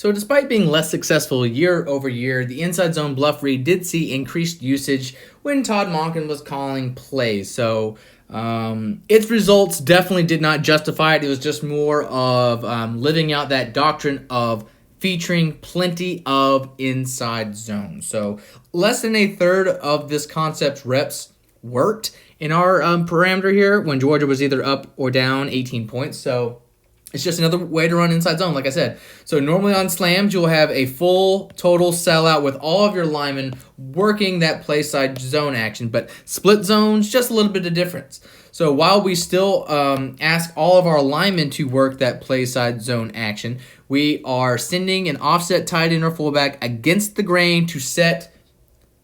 So despite being less successful year over year, the inside zone bluff read did see increased usage when Todd Monken was calling plays. So its results definitely did not justify it. It was just more of living out that doctrine of featuring plenty of inside zone. So less than a third of this concept's reps worked in our parameter here when Georgia was either up or down 18 points. So it's just another way to run inside zone, like I said. So normally on slams, you'll have a full total sellout with all of your linemen working that play side zone action. But split zones, just a little bit of difference. So while we still ask all of our linemen to work that play side zone action, we are sending an offset tight end or fullback against the grain to set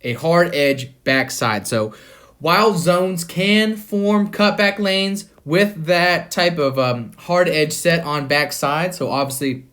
a hard edge backside. So while zones can form cutback lanes with that type of hard edge set on backside, so obviously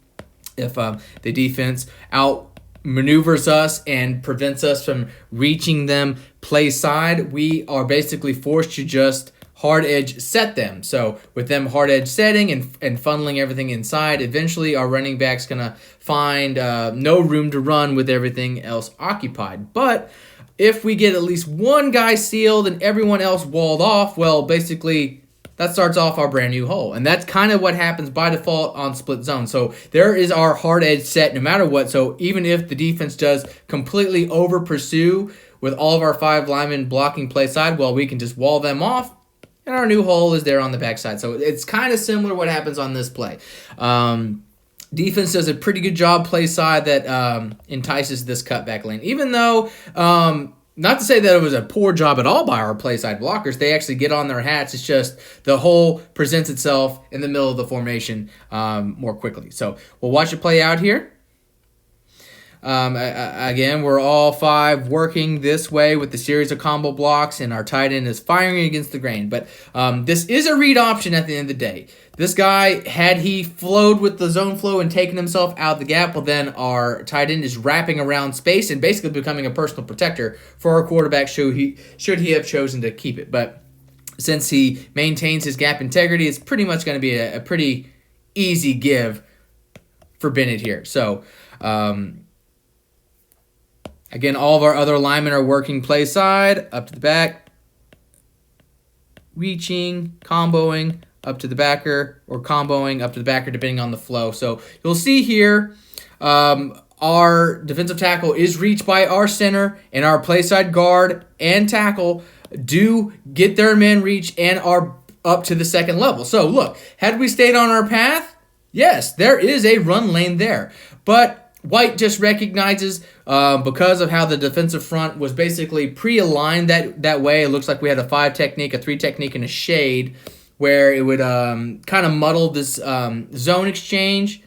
if the defense outmaneuvers us and prevents us from reaching them play side, we are basically forced to just hard edge set them. So with them hard edge setting and funneling everything inside, eventually our running back's going to find no room to run with everything else occupied. But if we get at least one guy sealed and everyone else walled off, well, basically that starts off our brand new hole. And that's kind of what happens by default on split zone. So there is our hard edge set no matter what. So even if the defense does completely over pursue with all of our 5 linemen blocking play side, well, we can just wall them off and our new hole is there on the backside. So it's kind of similar what happens on this play. Defense does a pretty good job play side that entices this cutback lane. Even though, not to say that it was a poor job at all by our play side blockers, they actually get on their hats. It's just the hole presents itself in the middle of the formation more quickly. So we'll watch it play out here. Again, we're all 5 working this way with the series of combo blocks, and our tight end is firing against the grain. But this is a read option at the end of the day. This guy, had he flowed with the zone flow and taken himself out the gap, well, then our tight end is wrapping around space and basically becoming a personal protector for our quarterback should he have chosen to keep it. But since he maintains his gap integrity, it's pretty much going to be a pretty easy give for Bennett here. So, again, all of our other linemen are working play side, up to the back, reaching, comboing, up to the backer, or comboing up to the backer, depending on the flow. So you'll see here, our defensive tackle is reached by our center, and our play side guard and tackle do get their man reach and are up to the second level. So look, had we stayed on our path, yes, there is a run lane there. But White just recognizes, because of how the defensive front was basically pre-aligned that way, it looks like we had a 5 technique, a 3 technique, and a shade, where it would kind of muddle this zone exchange.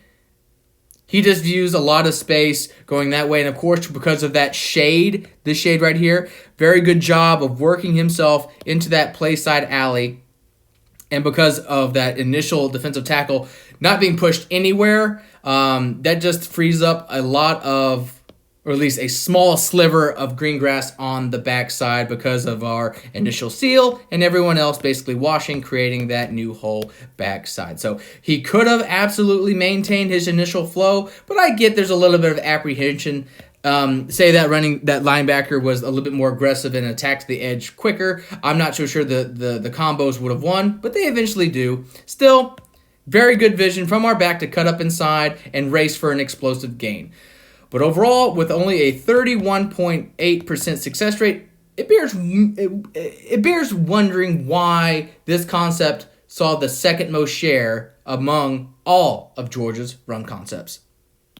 He just views a lot of space going that way. And, of course, because of that shade, this shade right here, very good job of working himself into that play side alley. And because of that initial defensive tackle not being pushed anywhere, that just frees up a lot of, or at least a small sliver of green grass on the backside because of our initial seal and everyone else basically washing, creating that new hole backside. So he could have absolutely maintained his initial flow, but I get there's a little bit of apprehension. Say that linebacker was a little bit more aggressive and attacked the edge quicker. I'm not so sure the combos would have won, but they eventually do. Still, very good vision from our back to cut up inside and race for an explosive gain. But overall, with only a 31.8% success rate, it bears wondering why this concept saw the second most share among all of Georgia's run concepts.